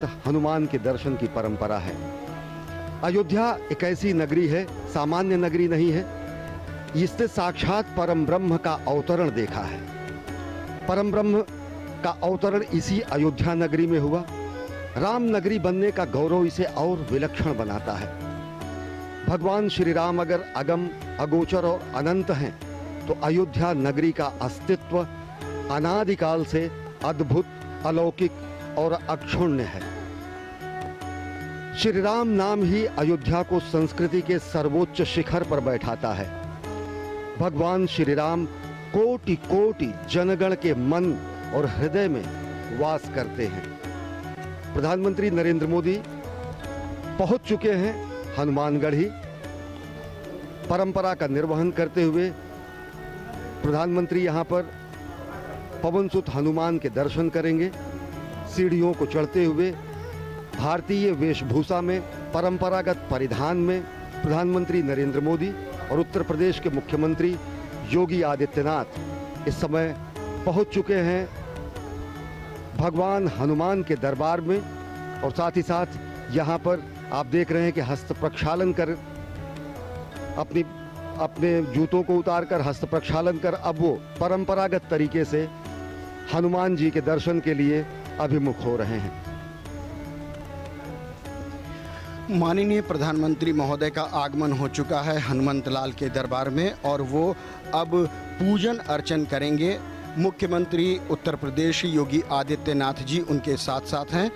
हनुमान के दर्शन की परंपरा है। अयोध्या एक ऐसी नगरी है, सामान्य नगरी नहीं है। इसने साक्षात परम ब्रह्म का अवतरण देखा है। परम ब्रह्म का अवतरण इसी अयोध्या नगरी में हुआ। राम नगरी बनने का गौरव इसे और विलक्षण बनाता है। भगवान श्री राम अगर अगम, अगोचर और अनंत हैं, तो अयोध्या नगरी का अस्तित्व अनादिकाल से अद्भुत, अलौकिक और अक्षुण्य है। श्री राम नाम ही अयोध्या को संस्कृति के सर्वोच्च शिखर पर बैठाता है। भगवान श्री राम कोटि कोटि जनगण के मन और हृदय में वास करते हैं। प्रधानमंत्री नरेंद्र मोदी पहुंच चुके हैं हनुमानगढ़ी। परंपरा का निर्वहन करते हुए प्रधानमंत्री यहां पर पवनसुत हनुमान के दर्शन करेंगे। सीढ़ियों को चढ़ते हुए भारतीय वेशभूषा में, परंपरागत परिधान में प्रधानमंत्री नरेंद्र मोदी और उत्तर प्रदेश के मुख्यमंत्री योगी आदित्यनाथ इस समय पहुंच चुके हैं भगवान हनुमान के दरबार में। और साथ ही साथ यहां पर आप देख रहे हैं कि हस्त प्रक्षालन कर अपने जूतों को उतारकर हस्त प्रक्षालन कर अब वो परंपरागत तरीके से हनुमान जी के दर्शन के लिए अभिमुख हो रहे हैं। माननीय प्रधानमंत्री महोदय का आगमन हो चुका है हनुमंत लाल के दरबार में और वो अब पूजन अर्चन करेंगे। मुख्यमंत्री उत्तर प्रदेश योगी आदित्यनाथ जी उनके साथ साथ हैं।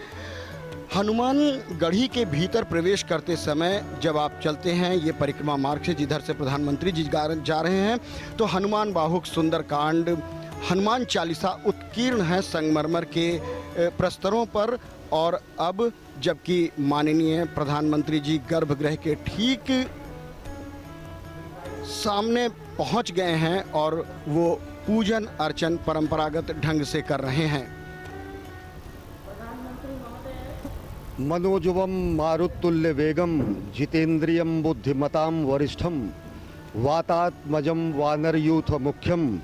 हनुमान गढ़ी के भीतर प्रवेश करते समय जब आप चलते हैं ये परिक्रमा मार्ग से जिधर से प्रधानमंत्री जी जा रहे हैं, तो हनुमान बाहुक सुंदरकांड, हनुमान चालीसा उत्कीर्ण है संगमरमर के प्रस्तरों पर। और अब जबकि माननीय प्रधानमंत्री जी गर्भगृह के ठीक सामने पहुंच गए हैं और वो पूजन अर्चन परंपरागत ढंग से कर रहे हैं। मनोजवम मारुतुल्य वेगम जितेंद्रियम बुद्धिमताम वरिष्ठम वातात्मजम वानरयूथ मुख्यम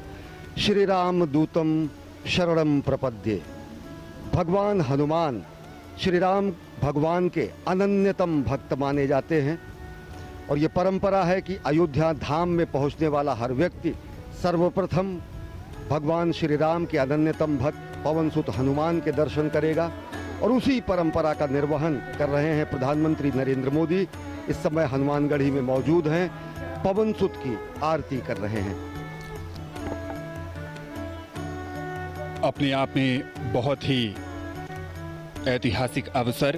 श्री राम दूतम शरणम प्रपद्ये। भगवान हनुमान श्री राम भगवान के अनन्यतम भक्त माने जाते हैं और ये परंपरा है कि अयोध्या धाम में पहुंचने वाला हर व्यक्ति सर्वप्रथम भगवान श्री राम के अनन्यतम भक्त पवनसुत हनुमान के दर्शन करेगा। और उसी परंपरा का निर्वहन कर रहे हैं प्रधानमंत्री नरेंद्र मोदी। इस समय हनुमानगढ़ी में मौजूद हैं, पवनसुत की आरती कर रहे हैं। अपने आप में बहुत ही ऐतिहासिक अवसर।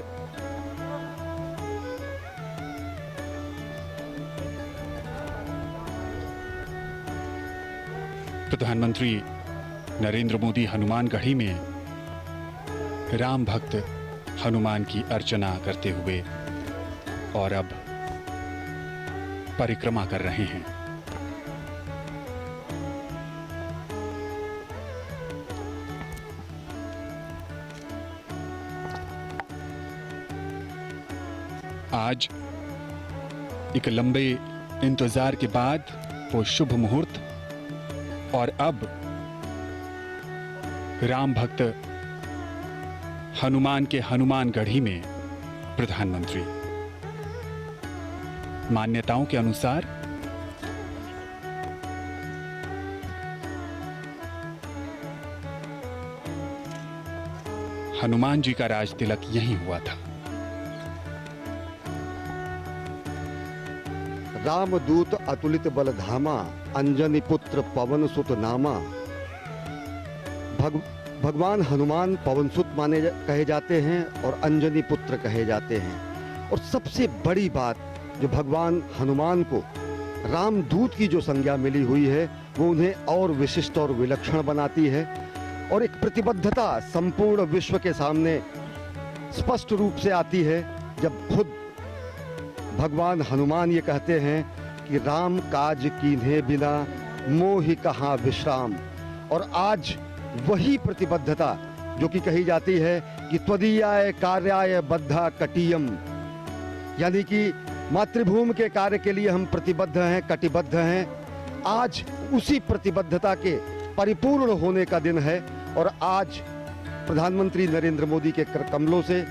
प्रधानमंत्री नरेंद्र मोदी हनुमानगढ़ी में राम भक्त हनुमान की अर्चना करते हुए और अब परिक्रमा कर रहे हैं। आज एक लंबे इंतजार के बाद वो शुभ मुहूर्त और अब राम भक्त हनुमान के हनुमानगढ़ी में प्रधानमंत्री। मान्यताओं के अनुसार हनुमान जी का राज तिलक यहीं हुआ था। रामदूत अतुलित बलधामा अंजनी पुत्र पवनसुत नामा। भगवान हनुमान पवनसुत कहे जाते हैं और अंजनी पुत्र कहे जाते हैं। और सबसे बड़ी बात जो भगवान हनुमान को रामदूत की जो संज्ञा मिली हुई है वो उन्हें और विशिष्ट और विलक्षण बनाती है। और एक प्रतिबद्धता संपूर्ण विश्व के सामने स्पष्ट रूप से आती है जब खुद भगवान हनुमान ये कहते हैं कि राम काज कीन्हे बिना मोहि कहाँ विश्राम। और आज वही प्रतिबद्धता जो कि कही जाती है कि त्वदीयाय कार्याय बद्धा कटियम, यानी कि मातृभूमि के कार्य के लिए हम प्रतिबद्ध हैं, कटिबद्ध हैं। आज उसी प्रतिबद्धता के परिपूर्ण होने का दिन है और आज प्रधानमंत्री नरेंद्र मोदी के कर कमलों से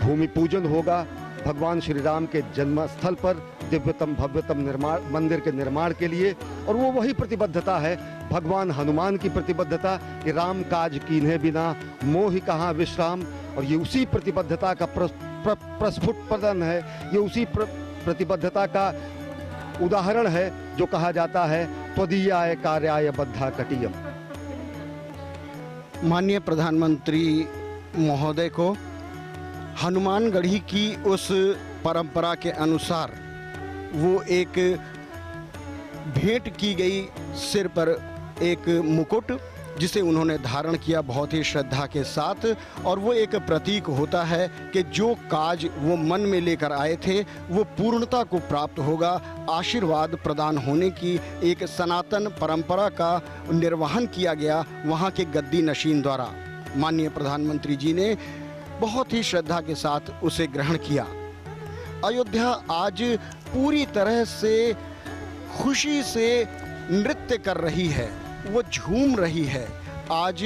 भूमि पूजन होगा भगवान श्री राम के जन्म स्थल पर दिव्यतम भव्यतम निर्माण मंदिर के निर्माण के लिए। और वो वही प्रतिबद्धता है भगवान हनुमान की प्रतिबद्धता कि राम काज कीन्हे बिना मोहि कहाँ विश्राम। और ये उसी प्रतिबद्धता का प्रस्फुटन है, ये उसी प्रतिबद्धता का उदाहरण है जो कहा जाता है त्वदीयाय कार्याय बद्धा कटियम। माननीय प्रधानमंत्री महोदय को हनुमानगढ़ी की उस परंपरा के अनुसार वो एक भेंट की गई सिर पर एक मुकुट जिसे उन्होंने धारण किया बहुत ही श्रद्धा के साथ। और वो एक प्रतीक होता है कि जो काज वो मन में लेकर आए थे वो पूर्णता को प्राप्त होगा। आशीर्वाद प्रदान होने की एक सनातन परंपरा का निर्वहन किया गया वहाँ के गद्दी नशीन द्वारा। माननीय प्रधानमंत्री जी ने बहुत ही श्रद्धा के साथ उसे ग्रहण किया। अयोध्या आज पूरी तरह से खुशी से नृत्य कर रही है, वो झूम रही है। आज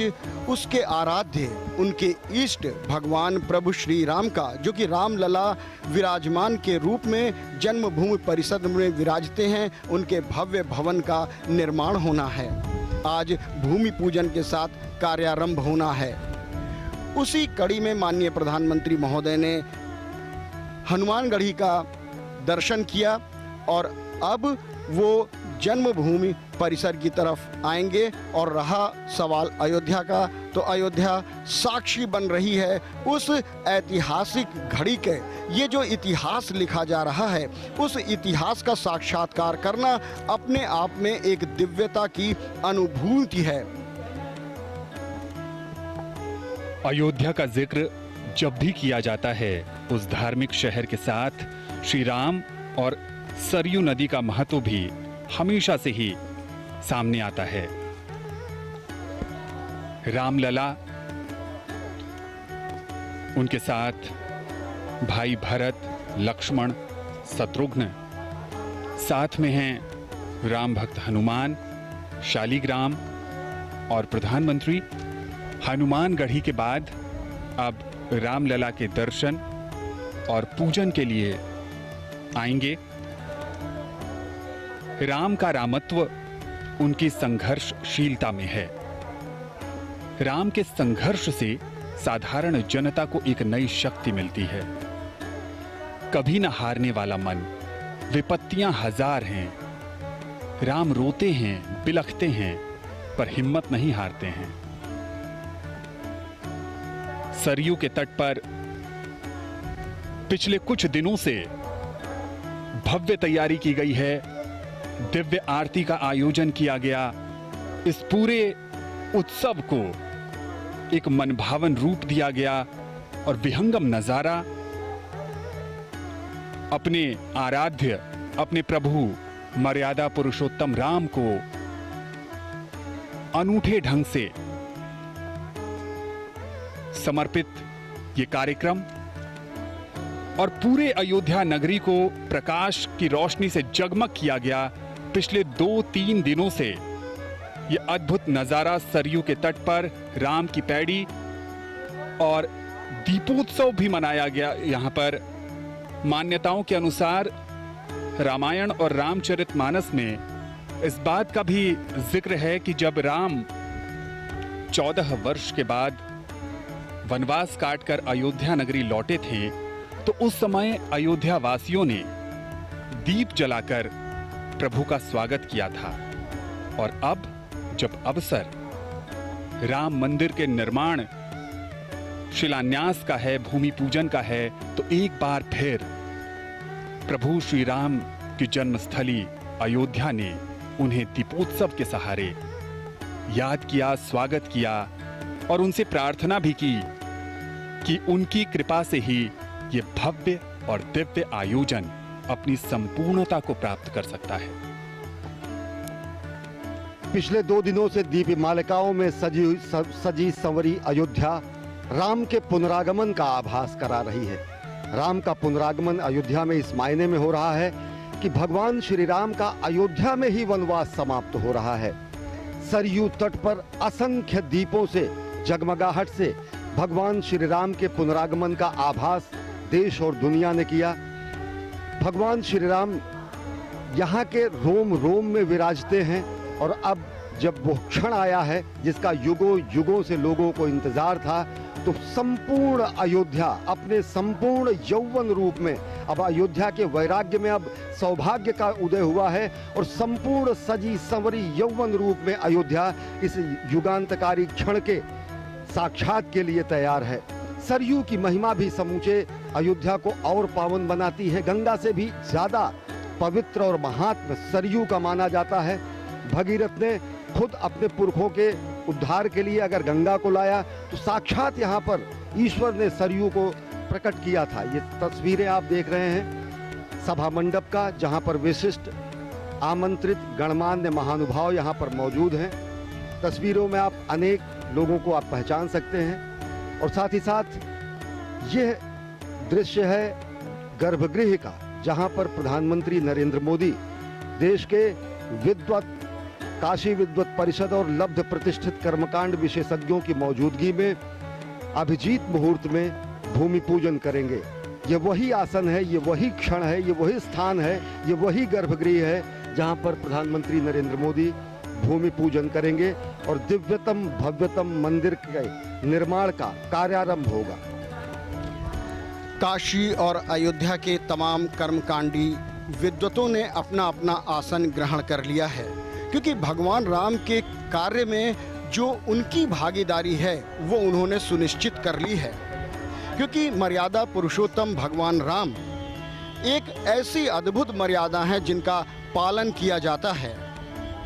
उसके आराध्य उनके इष्ट भगवान प्रभु श्री राम का, जो कि रामलला विराजमान के रूप में जन्मभूमि परिसर में विराजते हैं, उनके भव्य भवन का निर्माण होना है। आज भूमि पूजन के साथ कार्यारंभ होना है। उसी कड़ी में माननीय प्रधानमंत्री महोदय ने हनुमानगढ़ी का दर्शन किया और अब वो जन्मभूमि परिसर की तरफ आएंगे। और रहा सवाल अयोध्या का, तो अयोध्या साक्षी बन रही है उस ऐतिहासिक घड़ी के। ये जो इतिहास लिखा जा रहा है उस इतिहास का साक्षात्कार करना अपने आप में एक दिव्यता की अनुभूति है। अयोध्या का जिक्र जब भी किया जाता है उस धार्मिक शहर के साथ श्री राम और सरयू नदी का महत्व भी हमेशा से ही सामने आता है। रामलला, उनके साथ भाई भरत, लक्ष्मण, शत्रुघ्न, साथ में हैं राम भक्त हनुमान, शालिग्राम और प्रधानमंत्री। हनुमानगढ़ी के बाद अब रामलला के दर्शन और पूजन के लिए आएंगे। राम का रामत्व उनकी संघर्षशीलता में है। राम के संघर्ष से साधारण जनता को एक नई शक्ति मिलती है। कभी न हारने वाला मन, विपत्तियां हजार हैं। राम रोते हैं, बिलखते हैं, पर हिम्मत नहीं हारते हैं। सरयू के तट पर पिछले कुछ दिनों से भव्य तैयारी की गई है। दिव्य आरती का आयोजन किया गया। इस पूरे उत्सव को एक मनभावन रूप दिया गया और विहंगम नजारा अपने आराध्य, अपने प्रभु मर्यादा पुरुषोत्तम राम को अनूठे ढंग से समर्पित ये कार्यक्रम और पूरे अयोध्या नगरी को प्रकाश की रोशनी से जगमग किया गया। पिछले 2-3 दिनों से ये अद्भुत नजारा सरयू के तट पर राम की पैड़ी और दीपोत्सव भी मनाया गया। यहाँ पर मान्यताओं के अनुसार रामायण और रामचरितमानस में इस बात का भी जिक्र है कि जब राम 14 वर्ष के बाद वनवास काटकर अयोध्या नगरी लौटे थे तो उस समय अयोध्या वासियों ने दीप जलाकर प्रभु का स्वागत किया था। और अब जब अवसर राम मंदिर के निर्माण शिलान्यास का है, भूमि पूजन का है, तो एक बार फिर प्रभु श्री राम की जन्मस्थली अयोध्या ने उन्हें दीपोत्सव के सहारे याद किया, स्वागत किया और उनसे प्रार्थना भी की कि उनकी कृपा से ही ये भव्य और दिव्य आयोजन अपनी संपूर्णता को प्राप्त कर सकता है। पिछले 2 दिनों से दीपमालिकाओं में सजी संवरी अयोध्या राम के पुनरागमन का आभास करा रही है। राम का पुनरागमन अयोध्या में इस मायने में हो रहा है कि भगवान श्री राम का अयोध्या में ही वनवास समाप्त हो रहा है। सरयू तट पर असंख्य दीपों से, जगमगाहट से भगवान श्री राम के पुनरागमन का आभास देश और दुनिया ने किया। भगवान श्री राम यहाँ के रोम रोम में विराजते हैं और अब जब वो क्षण आया है जिसका युगों युगों से लोगों को इंतजार था, तो संपूर्ण अयोध्या अपने संपूर्ण यौवन रूप में, अब अयोध्या के वैराग्य में अब सौभाग्य का उदय हुआ है और संपूर्ण सजी संवरी यौवन रूप में अयोध्या इस युगांतकारी क्षण के साक्षात के लिए तैयार है। सरयू की महिमा भी समूचे अयोध्या को और पावन बनाती है। गंगा से भी ज्यादा पवित्र और महात्म सरयू का माना जाता है। भगीरथ ने खुद अपने पुरखों के उद्धार के लिए अगर गंगा को लाया, तो साक्षात यहाँ पर ईश्वर ने सरयू को प्रकट किया था। ये तस्वीरें आप देख रहे हैं सभा मंडप का, जहाँ पर विशिष्ट आमंत्रित गणमान्य महानुभाव यहाँ पर मौजूद हैं। तस्वीरों में आप अनेक लोगों को आप पहचान सकते हैं और साथ ही साथ यह दृश्य है गर्भगृह का, जहाँ पर प्रधानमंत्री नरेंद्र मोदी देश के विद्वत, काशी विद्वत परिषद और लब्ध प्रतिष्ठित कर्मकांड विशेषज्ञों की मौजूदगी में अभिजीत मुहूर्त में भूमि पूजन करेंगे। ये वही आसन है, ये वही क्षण है, ये वही स्थान है, ये वही गर्भगृह है जहां पर प्रधानमंत्री नरेंद्र मोदी भूमि पूजन करेंगे और दिव्यतम भव्यतम मंदिर के निर्माण का कार्यारंभ होगा। काशी और अयोध्या के तमाम कर्मकांडी विद्वतों ने अपना अपना आसन ग्रहण कर लिया है, क्योंकि भगवान राम के कार्य में जो उनकी भागीदारी है वो उन्होंने सुनिश्चित कर ली है। क्योंकि मर्यादा पुरुषोत्तम भगवान राम एक ऐसी अद्भुत मर्यादा है जिनका पालन किया जाता है।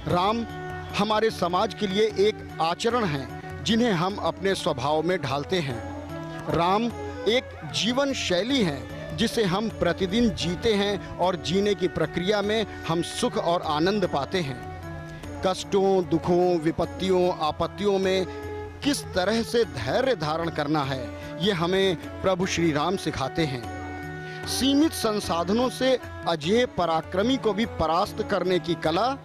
राम हमारे समाज के लिए एक आचरण है जिन्हें हम अपने स्वभाव में ढालते हैं। राम एक जीवन शैली है जिसे हम प्रतिदिन जीते हैं और जीने की प्रक्रिया में हम सुख और आनंद पाते हैं। कष्टों, दुखों, विपत्तियों, आपत्तियों में किस तरह से धैर्य धारण करना है, ये हमें प्रभु श्री राम सिखाते हैं। सीमित संसाधनों से अजेय पराक्रमी को भी परास्त करने की कला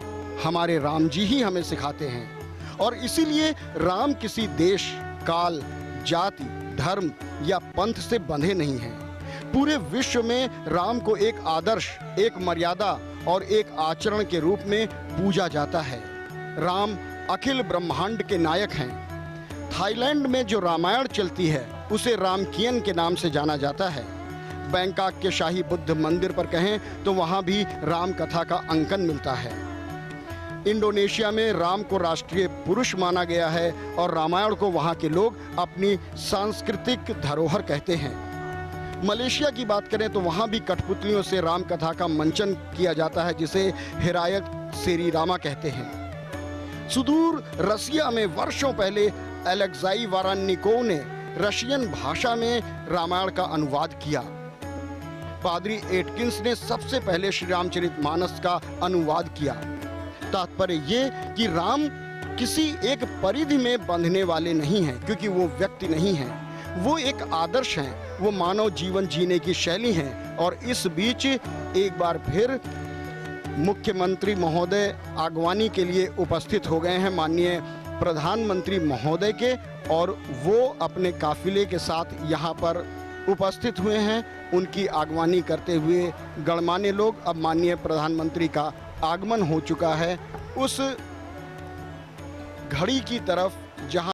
हमारे राम जी ही हमें सिखाते हैं। और इसीलिए राम किसी देश, काल, जाति, धर्म या पंथ से बंधे नहीं हैं। पूरे विश्व में राम को एक आदर्श, एक मर्यादा और एक आचरण के रूप में पूजा जाता है। राम अखिल ब्रह्मांड के नायक हैं। थाईलैंड में जो रामायण चलती है उसे रामकियन के नाम से जाना जाता है। बैंकॉक के शाही बुद्ध मंदिर पर कहें तो वहाँ भी राम कथा का अंकन मिलता है। इंडोनेशिया में राम को राष्ट्रीय पुरुष माना गया है और रामायण को वहाँ के लोग अपनी सांस्कृतिक धरोहर कहते हैं। मलेशिया की बात करें तो वहाँ भी कठपुतलियों से राम कथा का मंचन किया जाता है, जिसे हिरायत सेरी रामा कहते हैं। सुदूर रसिया में वर्षों पहले एलेक्साई वारानिकोव ने रशियन भाषा में रामायण का अनुवाद किया। पादरी एटकिंस ने सबसे पहले श्री रामचरितमानस का अनुवाद किया। तात्पर्य ये कि राम किसी एक परिधि में बंधने वाले नहीं हैं, क्योंकि वो व्यक्ति नहीं हैं, वो एक आदर्श हैं, वो मानव जीवन जीने की शैली हैं। और इस बीच एक बार फिर मुख्यमंत्री महोदय आगवानी के लिए उपस्थित हो गए हैं माननीय प्रधानमंत्री महोदय के, और वो अपने काफिले के साथ यहाँ पर उपस्थित हुए हैं। उनकी आगवानी करते हुए गणमान्य लोग, अब माननीय प्रधानमंत्री का आगमन हो चुका है उस घड़ी की तरफ जहाँ